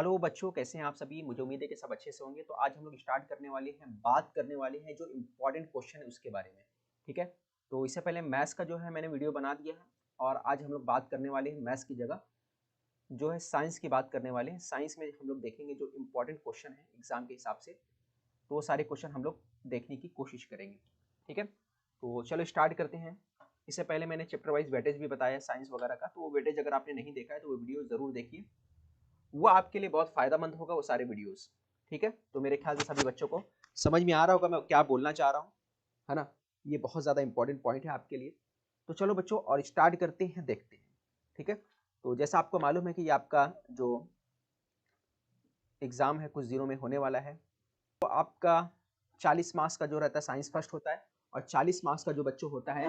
Hello बच्चों, कैसे हैं आप सभी। मुझे उम्मीद है कि सब अच्छे से होंगे। तो आज हम लोग स्टार्ट करने वाले हैं, बात करने वाले हैं जो इम्पोर्टेंट क्वेश्चन है उसके बारे में। ठीक है, तो इससे पहले मैथ्स का जो है मैंने वीडियो बना दिया है और आज हम लोग बात करने वाले हैं मैथ्स की जगह जो है साइंस की बात करने वाले हैं। साइंस में हम लोग देखेंगे जो इम्पोर्टेंट क्वेश्चन है एग्जाम के हिसाब से, तो वो सारे क्वेश्चन हम लोग देखने की कोशिश करेंगे। ठीक है, तो चलो स्टार्ट करते हैं। इससे पहले मैंने चैप्टर वाइज वेटेज भी बताया साइंस वगैरह का, तो वो वेटेज अगर आपने नहीं देखा है तो वो वीडियो जरूर देखिए, वो आपके लिए बहुत फायदेमंद होगा वो सारे वीडियोस। ठीक है, तो मेरे ख्याल से सभी बच्चों को समझ में आ रहा होगा मैं क्या बोलना चाह रहा हूँ, है ना। ये बहुत ज़्यादा इंपॉर्टेंट पॉइंट है आपके लिए। तो चलो बच्चों और स्टार्ट करते हैं, देखते हैं। ठीक है, तो जैसा आपको मालूम है कि ये आपका जो एग्ज़ाम है कुछ दिनों में होने वाला है, तो आपका 40 मार्क्स का जो रहता है साइंस फर्स्ट होता है और 40 मार्क्स का जो बच्चों होता है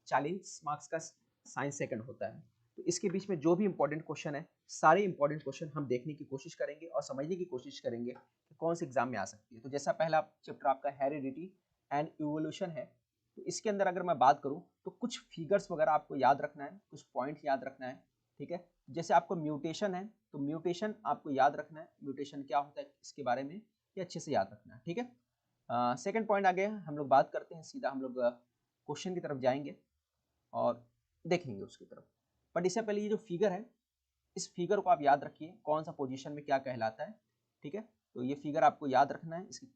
40 मार्क्स का साइंस सेकंड होता है। तो इसके बीच में जो भी इंपॉर्टेंट क्वेश्चन है, सारे इंपॉर्टेंट क्वेश्चन हम देखने की कोशिश करेंगे और समझने की कोशिश करेंगे कि कौन से एग्जाम में आ सकती है। तो जैसा पहला चैप्टर आपका हेरिडिटी एंड इवोल्यूशन है, तो इसके अंदर अगर मैं बात करूं तो कुछ फिगर्स वगैरह आपको याद रखना है, कुछ पॉइंट याद रखना है। ठीक है, जैसे आपको म्यूटेशन है तो म्यूटेशन आपको याद रखना है, म्यूटेशन क्या होता है इसके बारे में ये अच्छे से याद रखना है। ठीक है, सेकंड पॉइंट आगे हम लोग बात करते हैं, सीधा हम लोग क्वेश्चन की तरफ जाएंगे और देखेंगे उसकी तरफ। बट इससे पहले ये जो फिगर है, इस फिगर को आप याद रखिए, कौन सा पोजीशन में क्या कहलाता है। ठीक है, तो ये फिगर आपको याद रखना है इसकी।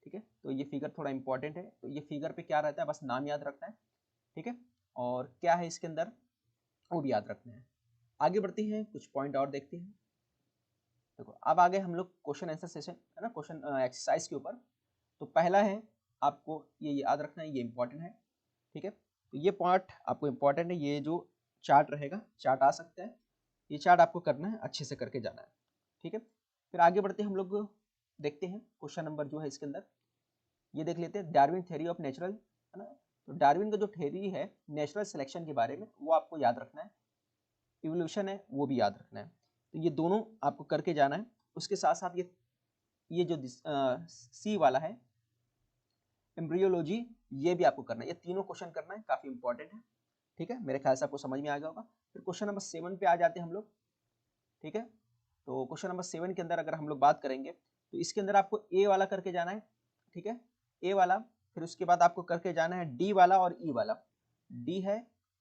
ठीक है, तो ये फिगर थोड़ा इंपॉर्टेंट है, तो ये फिगर पे क्या रहता है बस नाम याद रखना है। ठीक है, और क्या है इसके अंदर वो भी याद रखना है। आगे बढ़ते हैं, कुछ पॉइंट और देखते हैं। देखो अब आगे हम लोग क्वेश्चन आंसर सेशन है ना, क्वेश्चन एक्सरसाइज के ऊपर। तो पहला है, आपको ये याद रखना है, ये इंपॉर्टेंट है। ठीक है, तो ये पार्ट आपको इंपॉर्टेंट है, ये जो चार्ट रहेगा, चार्ट आ सकता है, ये चार्ट आपको करना है, अच्छे से करके जाना है। ठीक है, फिर आगे बढ़ते हैं हम लोग, देखते हैं क्वेश्चन नंबर जो है इसके अंदर, ये देख लेते हैं डार्विन थ्योरी ऑफ नेचुरल, है ना। तो डार्विन का जो थ्योरी है नेचुरल सिलेक्शन के बारे में, वो आपको याद रखना है। इवोल्यूशन है वो भी याद रखना है। तो ये दोनों आपको करके जाना है। उसके साथ साथ ये जो सी वाला है एम्ब्रियोलॉजी, ये भी आपको करना है। ये तीनों क्वेश्चन करना है, काफी इंपॉर्टेंट है। ठीक है, मेरे ख्याल से आपको समझ में आ गया होगा। फिर क्वेश्चन नंबर 7 पे आ जाते हैं हम लोग। ठीक है, तो क्वेश्चन नंबर 7 के अंदर अगर हम लोग बात करेंगे तो इसके अंदर आपको ए वाला करके जाना है। ठीक है, ए वाला, फिर उसके बाद आपको करके जाना है डी वाला और ई वाला। डी है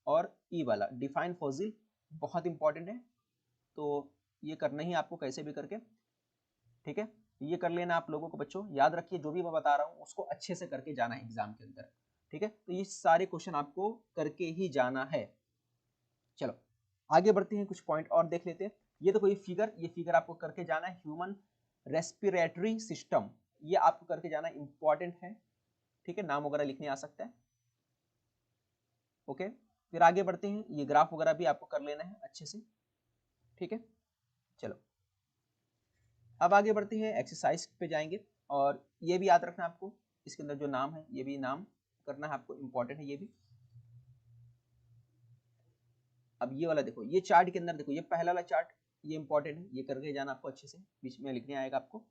और ई वाला, डिफाइन फॉसिल, बहुत इंपॉर्टेंट है, तो ये करना ही आपको कैसे भी करके। ठीक है, ये कर लेना आप लोगों को बच्चों, याद रखिए जो भी मैं बता रहा हूँ उसको अच्छे से करके जाना है एग्जाम के अंदर। ठीक है, तो ये सारे क्वेश्चन आपको करके ही जाना है। चलो आगे बढ़ते हैं, कुछ पॉइंट और देख लेते हैं। ये देखो ये फिगर आपको करके जाना है, ह्यूमन रेस्पिरेटरी सिस्टम, ये आपको करके जाना इंपॉर्टेंट है। ठीक है, नाम वगैरह लिखने आ सकता है। ओके, फिर आगे बढ़ते हैं, ये ग्राफ वगैरह भी आपको कर लेना है अच्छे से। ठीक है, चलो अब आगे बढ़ते हैं, एक्सरसाइज पे जाएंगे और ये भी याद रखना आपको, इसके अंदर जो नाम है ये भी नाम करना है आपको, इंपॉर्टेंट है ये भी। अब ये वाला देखो, ये चार्ट के अंदर देखो, ये पहला वाला चार्ट, ये इंपॉर्टेंट है, ये करके जाना आपको अच्छे से, बीच में लिखने आएगा आपको।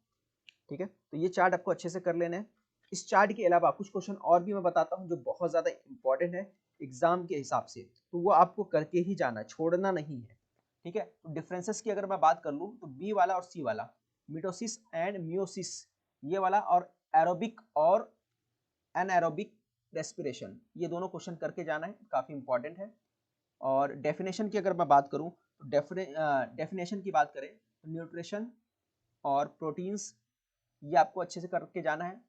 ठीक है, तो ये चार्ट आपको अच्छे से कर लेना है। इस चार्ट के अलावा कुछ क्वेश्चन और भी मैं बताता हूँ जो बहुत ज्यादा इंपॉर्टेंट है एग्जाम के हिसाब से, तो वो आपको करके ही जाना, छोड़ना नहीं है। ठीक है, तो डिफरेंसेस की अगर मैं बात कर लूँ तो बी वाला और सी वाला, मिटोसिस एंड मियोसिस, ये वाला, और एरोबिक और एनएरोबिक रेस्पिरेशन, ये दोनों क्वेश्चन करके जाना है, काफी इंपॉर्टेंट है। और डेफिनेशन की अगर मैं बात करूं तो डेफिनेशन की बात करें तो न्यूट्रिशन और प्रोटीन्स, ये आपको अच्छे से करके जाना है।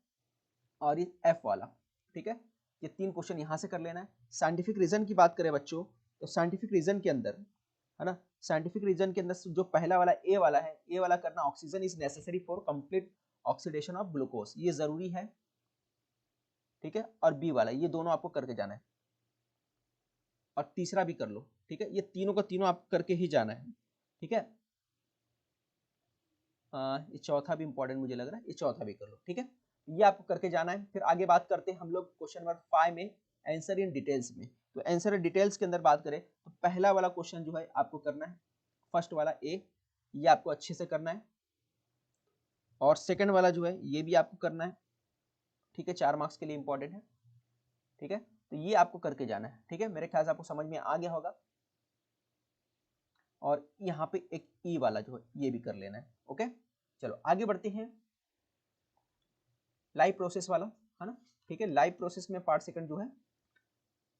और ये एफ वाला, ठीक है, ये तीन क्वेश्चन यहाँ से कर लेना है। साइंटिफिक रीजन की बात करें बच्चों, तो साइंटिफिक रीजन के अंदर, है ना, साइंटिफिक रीजन के अंदर जो पहला वाला ए वाला है, ए वाला करना, oxygen is necessary for complete oxidation of glucose, ये जरूरी है। ठीक है, और बी वाला, ये दोनों आपको करके जाना है, और तीसरा भी कर लो। ठीक है, ये तीनों का तीनों आप करके ही जाना है। ठीक है, ये चौथा भी इंपॉर्टेंट मुझे लग रहा है, ये चौथा भी कर लो। ठीक है, ये आपको करके जाना है। फिर आगे बात करते हैं हम लोग क्वेश्चन नंबर 5 में, आंसर इन डिटेल्स में। तो आंसर इन डिटेल्स के अंदर बात करें तो पहला वाला क्वेश्चन जो है आपको करना है, फर्स्ट वाला ए, ये आपको अच्छे से करना है। और सेकंड वाला जो है ये भी आपको करना है। ठीक है, 4 मार्क्स के लिए इंपॉर्टेंट है। ठीक है, तो ये आपको करके जाना है। ठीक है, मेरे ख्याल से आपको समझ में आ गया होगा। और यहाँ पे एक ई वाला जो है ये भी कर लेना है। ओके, चलो आगे बढ़ते हैं। लाइव प्रोसेस वाला है ना, ठीक है। लाइव प्रोसेस में पार्ट सेकंड जो है,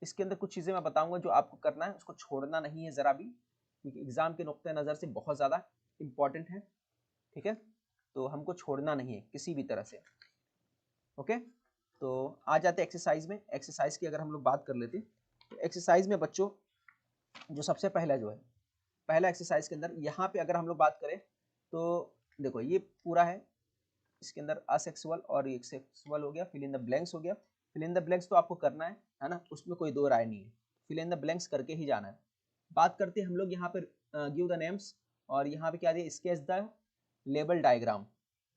इसके अंदर कुछ चीज़ें मैं बताऊंगा जो आपको करना है, उसको छोड़ना नहीं है ज़रा भी, क्योंकि एग्जाम के नुक्ते नज़र से बहुत ज़्यादा इंपॉर्टेंट है, ठीक है। तो हमको छोड़ना नहीं है किसी भी तरह से। ओके, तो आ जाते हैं एक्सरसाइज में। एक्सरसाइज की अगर हम लोग बात कर लेते हैं तो एक्सरसाइज में बच्चों जो सबसे पहला जो है, पहला एक्सरसाइज के अंदर यहाँ पे अगर हम लोग बात करें तो देखो ये पूरा है, इसके अंदर असेक्सुअल और एक सेक्सुअल हो गया, फिल इन द ब्लैंक्स हो गया। फिल इन द ब्लैंक्स तो आपको करना है ना, उसमें कोई दो राय नहीं है, फिल इन द ब्लैंक्स करके ही जाना है। बात करते हैं हम लोग यहाँ पर गिव द नेम्स, और यहाँ पे क्या दिया, स्केच द लेबल डायग्राम।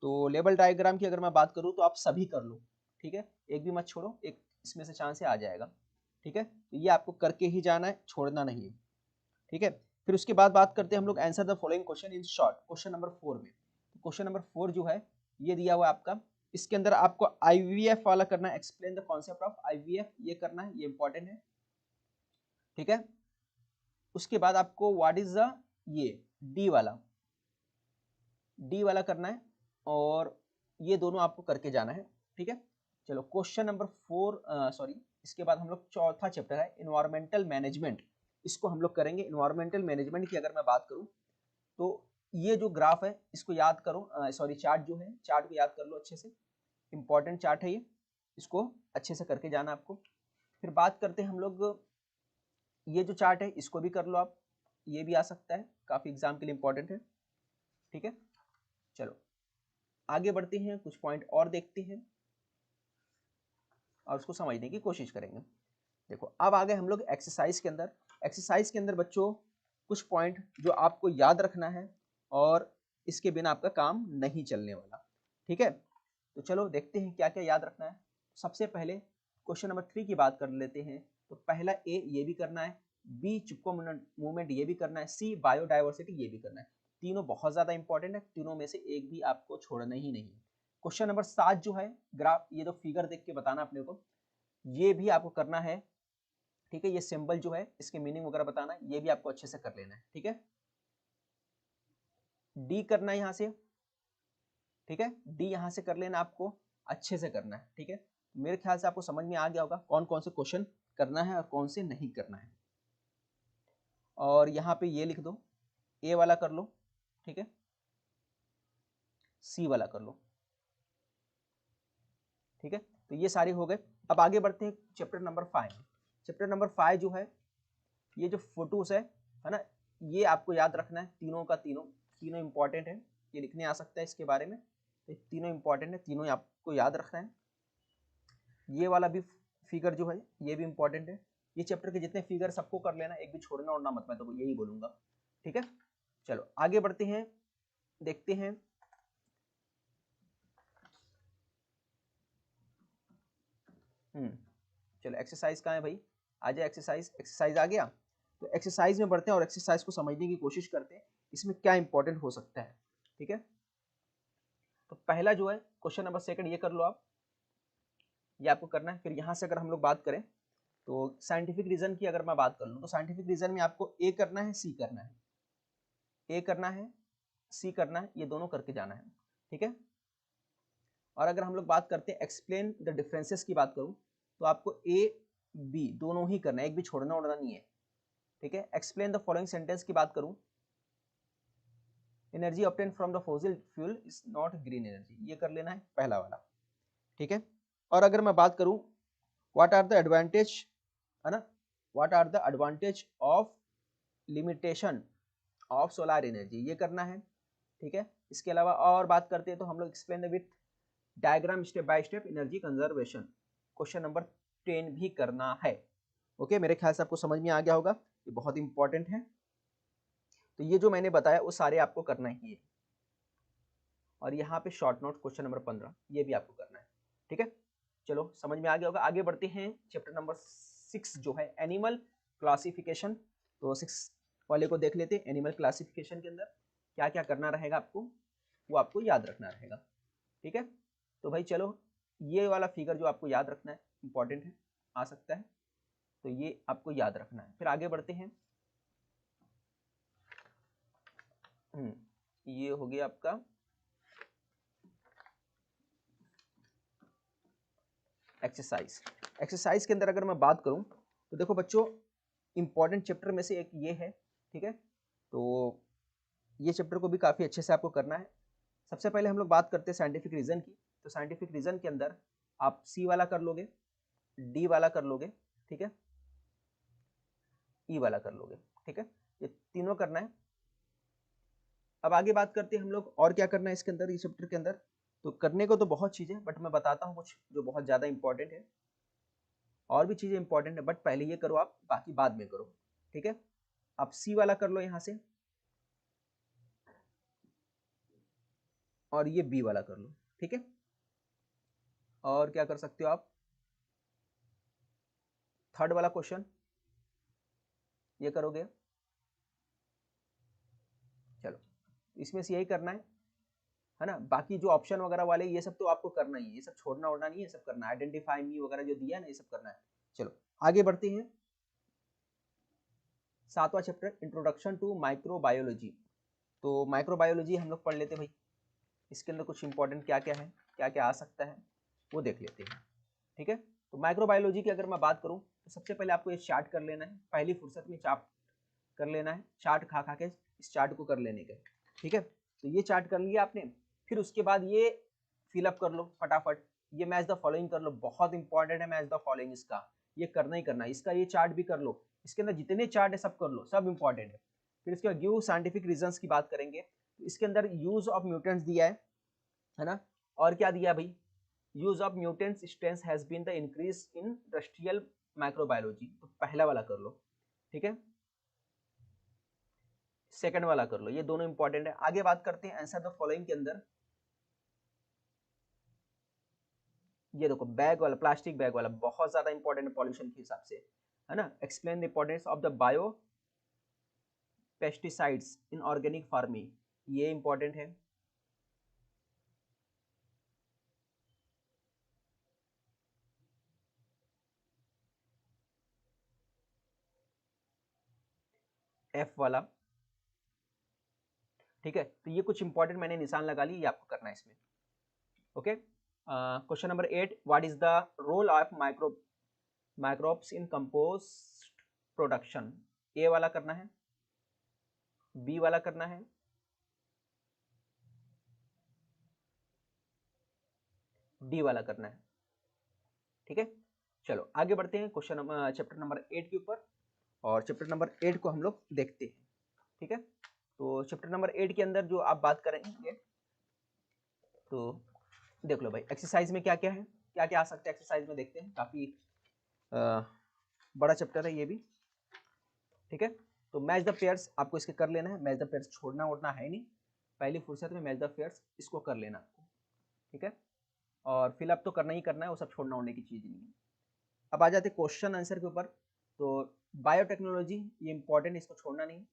तो लेबल डायग्राम की अगर मैं बात करूँ तो आप सभी कर लो, ठीक है, एक भी मत छोड़ो, एक इसमें से चांस से आ जाएगा, ठीक है। तो ये आपको करके ही जाना है, छोड़ना नहीं है, ठीक है। फिर उसके बाद बात करते हैं हम लोग answer the following question in short, question number 4 में। क्वेश्चन नंबर 4 जो है ये दिया हुआ है आपका, इसके अंदर आपको आईवीएफ वाला करना है, explain the concept of IVF, ये करना है, ये इंपॉर्टेंट है, ठीक है। उसके बाद आपको व्हाट इज द, ये डी वाला करना है, और ये दोनों आपको करके जाना है, ठीक है। चलो क्वेश्चन नंबर 4 सॉरी, इसके बाद हम लोग चौथा चैप्टर है इन्वायरमेंटल मैनेजमेंट, इसको हम लोग करेंगे। इन्वायरमेंटल मैनेजमेंट की अगर मैं बात करूं तो ये जो ग्राफ है इसको याद करो, सॉरी चार्ट जो है, चार्ट को याद कर लो अच्छे से, इंपॉर्टेंट चार्ट है ये, इसको अच्छे से करके जाना आपको। फिर बात करते हैं हम लोग, ये जो चार्ट है इसको भी कर लो आप, ये भी आ सकता है, काफी एग्जाम के लिए इंपॉर्टेंट है, ठीक है। चलो आगे बढ़ते हैं, कुछ पॉइंट और देखते हैं और उसको समझने की कोशिश करेंगे। देखो अब आ गए हम लोग एक्सरसाइज के अंदर। एक्सरसाइज के अंदर बच्चों कुछ पॉइंट जो आपको याद रखना है, और इसके बिना आपका काम नहीं चलने वाला, ठीक है। तो चलो देखते हैं क्या क्या याद रखना है। सबसे पहले क्वेश्चन नंबर 3 की बात कर लेते हैं। तो पहला ए ये भी करना है, बी चिपको मूवमेंट ये भी करना है, सी बायोडाइवर्सिटी ये भी करना है। तीनों बहुत ज्यादा इंपॉर्टेंट है, तीनों में से एक भी आपको छोड़ना ही नहीं है। क्वेश्चन नंबर 7 जो है, ग्राफ ये जो फिगर देख के बताना अपने को, ये भी आपको करना है, ठीक है। ये सिंबल जो है इसके मीनिंग वगैरह बताना है, ये भी आपको अच्छे से कर लेना है, ठीक है। डी करना है यहाँ से, ठीक है, डी यहाँ से कर लेना, आपको अच्छे से करना है, ठीक है। मेरे ख्याल से आपको समझ में आ गया होगा कौन कौन से क्वेश्चन करना है और कौन से नहीं करना है। और यहाँ पे ये लिख दो, ए वाला कर लो, ठीक है, सी वाला कर लो, ठीक है। तो ये सारे हो गए। अब आगे बढ़ते हैं चैप्टर नंबर 5। चैप्टर नंबर 5 जो है, ये जो फोटोस है ना, ये आपको याद रखना है, तीनों का तीनों, तीनों इंपॉर्टेंट है, ये लिखने आ सकता है इसके बारे में, तो तीनों इंपॉर्टेंट है, तीनों आपको याद रखना है। ये वाला भी फिगर जो है ये भी इंपॉर्टेंट है। ये चैप्टर के जितने फिगर सबको कर लेना, एक भी छोड़ना और ना मत, मैं तो यही बोलूंगा, ठीक है। चलो आगे बढ़ते हैं, देखते हैं। चलो एक्सरसाइज कहाँ है भाई, आ जाए एक्सरसाइज। एक्सरसाइज आ गया, तो एक्सरसाइज में बढ़ते हैं और एक्सरसाइज को समझने की कोशिश करते हैं, इसमें क्या इंपॉर्टेंट हो सकता है, ठीक है। तो पहला जो है क्वेश्चन नंबर 2 ये कर लो आप, ये आपको करना है। फिर यहाँ से अगर हम लोग बात करें तो साइंटिफिक रीजन की अगर मैं बात कर लूँ तो साइंटिफिक रीजन में आपको ए करना है, सी करना है, ए करना है, सी करना है, ये दोनों करके जाना है, ठीक है। और अगर हम लोग बात करते हैं एक्सप्लेन द डिफरेंसेस की बात करूँ तो आपको ए बी दोनों ही करना है, एक भी छोड़ना उड़ना नहीं है, ठीक है। एक्सप्लेन द फॉलोइंग सेंटेंस की बात करूँ, energy obtain from the fossil fuel is not green energy, ये कर लेना है पहला वाला, ठीक है। और अगर मैं बात करूँ व्हाट आर द एडवांटेज, है ना, what are the advantage of limitation of solar energy, ये करना है, ठीक है। इसके अलावा और बात करते हैं तो हम लोग explain the with diagram step by step energy conservation, question number 10 भी करना है। ओके, मेरे ख्याल से आपको समझ में आ गया होगा, ये बहुत इंपॉर्टेंट है। तो ये जो मैंने बताया वो सारे आपको करना ही है। और यहाँ पे शॉर्ट नोट क्वेश्चन नंबर 15 ये भी आपको करना है, ठीक है। चलो समझ में आ गया होगा। आगे बढ़ते हैं चैप्टर नंबर 6 जो है एनिमल क्लासिफिकेशन। तो 6 वाले को देख लेते हैं। एनिमल क्लासिफिकेशन के अंदर क्या क्या करना रहेगा आपको, वो आपको याद रखना रहेगा, ठीक है। तो भाई चलो, ये वाला फिगर जो आपको याद रखना है, इंपॉर्टेंट है, आ सकता है, तो ये आपको याद रखना है। फिर आगे बढ़ते हैं। ये हो गया आपका एक्सरसाइज। एक्सरसाइज के अंदर अगर मैं बात करूं तो देखो बच्चों, इंपॉर्टेंट चैप्टर में से एक ये है, ठीक है। तो ये चैप्टर को भी काफ़ी अच्छे से आपको करना है। सबसे पहले हम लोग बात करते हैं साइंटिफिक रीजन की। तो साइंटिफिक रीजन के अंदर आप सी वाला कर लोगे, डी वाला कर लोगे, ठीक है, ई वाला कर लोगे, ठीक है, ये तीनों करना है। अब आगे बात करते हैं हम लोग और क्या करना है इसके अंदर, इस चैप्टर के अंदर। तो करने को तो बहुत चीज़ें, बट मैं बताता हूँ कुछ जो बहुत ज़्यादा इंपॉर्टेंट है। और भी चीज़ें इंपॉर्टेंट है, बट पहले ये करो आप, बाकी बाद में करो, ठीक है। आप सी वाला कर लो यहाँ से, और ये बी वाला कर लो, ठीक है। और क्या कर सकते हो आप, थर्ड वाला क्वेश्चन ये करोगे। चलो, इसमें से यही करना है ना। बाकी जो ऑप्शन वगैरह वाले ये सब तो आपको करना ही है, ये सब छोड़ना उड़ना नहीं है, ये सब करना है। आइडेंटिफाई मी वगैरह जो दिया है ना, ये सब करना है। चलो आगे बढ़ते हैं। 7वां चैप्टर, इंट्रोडक्शन टू माइक्रोबायोलॉजी। तो माइक्रोबायोलॉजी हम लोग पढ़ लेते हैं भाई। इसके अंदर कुछ इंपॉर्टेंट क्या क्या है, क्या क्या आ सकता है, वो देख लेते हैं, ठीक है। तो माइक्रोबायोलॉजी की अगर मैं बात करूँ तो सबसे पहले आपको ये चार्ट कर लेना है, पहली फुर्सत में चार्ट कर लेना है, चार्ट खा खा के इस चार्ट को कर लेने का, ठीक है। तो ये चार्ट कर लिया आपने, फिर उसके बाद ये फिलअप कर लो फटाफट। ये मैच द फॉलोइंग कर लो, बहुत इंपॉर्टेंट है मैच द फॉलोइंग, इसका ये करना ही करना है। इसका ये चार्ट भी कर लो, इसके अंदर जितने चार्ट है सब कर लो, सब इंपॉर्टेंट है। फिर इसके बाद गिव साइंटिफिक रीजंस की बात करेंगे। तो इसके अंदर यूज ऑफ म्यूटेंट्स दिया है ना। और क्या दिया भाई, use of mutants strength has been the increase in industrial microbiology. तो पहला वाला कर लो, ठीक है। सेकंड वाला कर लो, ये दोनों इंपॉर्टेंट है। आगे बात करते हैं आंसर द फॉलोइंग के अंदर। ये देखो बैग वाला, प्लास्टिक बैग वाला बहुत ज्यादा इंपॉर्टेंट है पॉल्यूशन के हिसाब से, है ना। Explain the importance of the bio pesticides in organic farming, ये इंपॉर्टेंट है। एफ वाला, ठीक है। तो ये कुछ इंपॉर्टेंट मैंने निशान लगा ली, ये आपको करना है इसमें, okay. Question number 8, what is the role of microbes in compost production. A वाला करना है, बी वाला करना है, डी वाला करना है, ठीक है। चलो आगे बढ़ते हैं क्वेश्चन नंबर चैप्टर नंबर 8 के ऊपर, और चैप्टर नंबर 8 को हम लोग देखते हैं, ठीक है। तो चैप्टर नंबर 8 के अंदर जो आप बात करेंगे, तो देख लो भाई एक्सरसाइज में क्या क्या है, क्या क्या आ सकता है एक्सरसाइज में, देखते हैं। काफी बड़ा चैप्टर है ये भी, ठीक है। तो मैच द पेयर्स आपको इसके कर लेना है, मैच द पेयर्स छोड़ना उड़ना है नहीं, पहली फुर्सत में मैच द पेयर्स इसको कर लेना आपको, ठीक है। और फिलअप तो करना ही करना है, वो सब छोड़ना उड़ने की चीज़ नहीं है। अब आ जाते क्वेश्चन आंसर के ऊपर। तो बायोटेक्नोलॉजी ये इंपॉर्टेंट, इसको छोड़ना नहीं,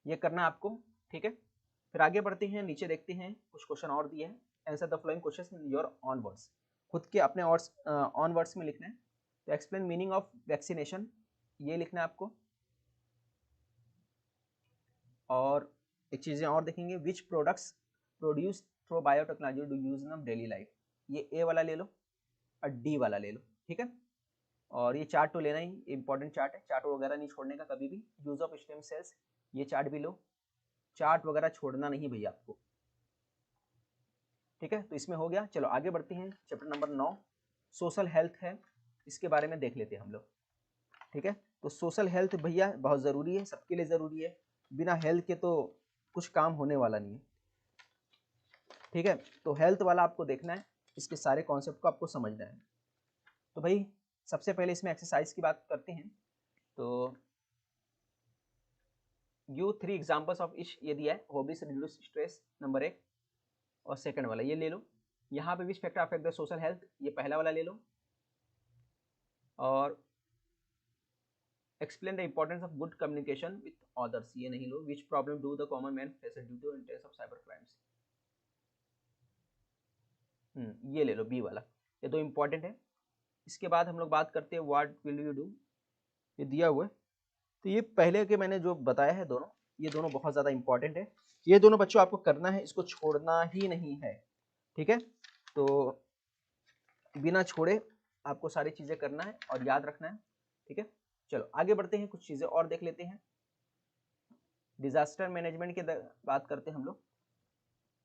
ये करना आपको, ठीक है। फिर आगे बढ़ते हैं, नीचे देखते हैं कुछ क्वेश्चन और दिए हैं। Answer the following question in your on words, खुद के अपने ऑन वर्ड्स में लिखना है। तो एक्सप्लेन मीनिंग ऑफ वैक्सीनेशन, ये लिखना है आपको। और एक चीज़ें और देखेंगे, विच products produce through biotechnology do use in daily life, ये ए वाला ले लो और डी वाला ले लो, ठीक है। और ये चार्ट तो लेना ही, इंपॉर्टेंट चार्ट है, चार्ट वगैरह नहीं छोड़ने का कभी भी। यूज ऑफ स्टेम सेल्स, ये चार्ट भी लो, चार्ट वगैरह छोड़ना नहीं भैया आपको, ठीक है। तो इसमें हो गया। चलो आगे बढ़ते हैं, चैप्टर नंबर 9 सोशल हेल्थ है, इसके बारे में देख लेते हैं हम लोग, ठीक है। तो सोशल हेल्थ भैया बहुत ज़रूरी है, सबके लिए ज़रूरी है, बिना हेल्थ के तो कुछ काम होने वाला नहीं है, ठीक है। तो हेल्थ वाला आपको देखना है, इसके सारे कॉन्सेप्ट को आपको समझना है। तो भाई सबसे पहले इसमें एक्सरसाइज की बात करते हैं। तो यू 3 एग्जाम्पल्स ऑफ इच, ये दिया है, हॉबीज रिड्यूस स्ट्रेस नंबर 1, और सेकंड वाला ये ले लो। यहाँ पे which factor affect the social health, ये पहला वाला ले लो। और explain the importance of good communication with others, ये नहीं लो। Which problem do the common man face due to intense of cyber crimes, ये ले लो बी वाला, ये दो इंपॉर्टेंट है। इसके बाद हम लोग बात करते हैं व्हाट विल यू डू, ये दिया हुआ है। तो ये पहले के मैंने जो बताया है दोनों, ये दोनों बहुत ज़्यादा इंपॉर्टेंट है, ये दोनों बच्चों आपको करना है, इसको छोड़ना ही नहीं है, ठीक है। तो बिना छोड़े आपको सारी चीजें करना है और याद रखना है, ठीक है। चलो आगे बढ़ते हैं, कुछ चीजें और देख लेते हैं। डिजास्टर मैनेजमेंट की बात करते हैं हम लोग,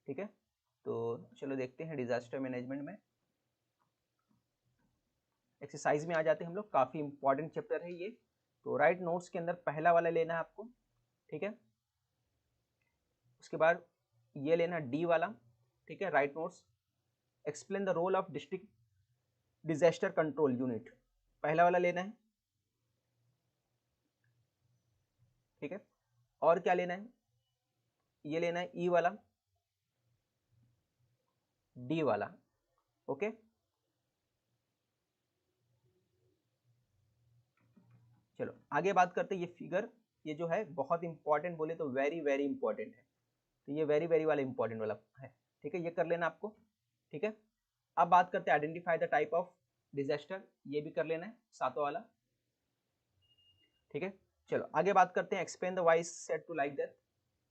ठीक है। तो चलो देखते हैं डिजास्टर मैनेजमेंट में, एक्सरसाइज में आ जाते हैं हम लोग। काफी इंपॉर्टेंट चैप्टर है ये। तो राइट नोट्स के अंदर पहला वाला लेना है आपको, ठीक है। उसके बाद ये लेना डी वाला, ठीक है, write notes. Explain the role of district disaster control unit, पहला वाला लेना है, ठीक है। और क्या लेना है, ये लेना है ई वाला, डी वाला, ओके। चलो आगे बात करते हैं। ये फिगर, ये जो है बहुत इंपॉर्टेंट, बोले तो वेरी वेरी इंपॉर्टेंट है। तो ये वेरी वेरी वाला इंपॉर्टेंट वाला है, ठीक है, ये कर लेना आपको, ठीक है। अब बात करते हैं identify the type of disaster, ये भी कर लेना है, सातों वाला, ठीक है। चलो आगे बात करते हैं explain the wise set to like that,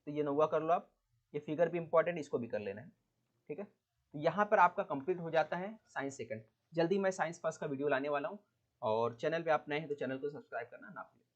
तो ये नौवा कर लो आप। ये फिगर भी इंपॉर्टेंट, इसको भी कर लेना है, ठीक है। तो यहाँ पर आपका कंप्लीट हो जाता है साइंस सेकंड। जल्दी मैं साइंस फर्स्ट का वीडियो लाने वाला हूँ, और चैनल पे आप नए हैं तो चैनल को सब्सक्राइब करना ना भूलें।